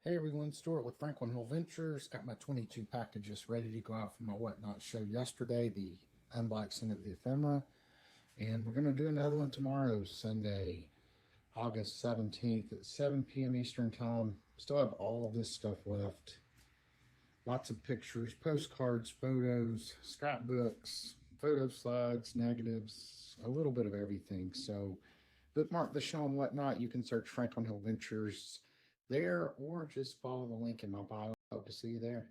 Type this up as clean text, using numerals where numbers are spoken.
Hey everyone, Stuart with Franklin Hill Ventures. Got my 22 packages ready to go out for my WhatNot show yesterday, the unboxing of the ephemera. And we're going to do another one tomorrow, Sunday, August 17th at 7 p.m. Eastern Time. Still have all of this stuff left. Lots of pictures, postcards, photos, scrapbooks, photo slides, negatives, a little bit of everything. So bookmark the show and WhatNot. You can search Franklin Hill Ventures there or just follow the link in my bio. Hope to see you there.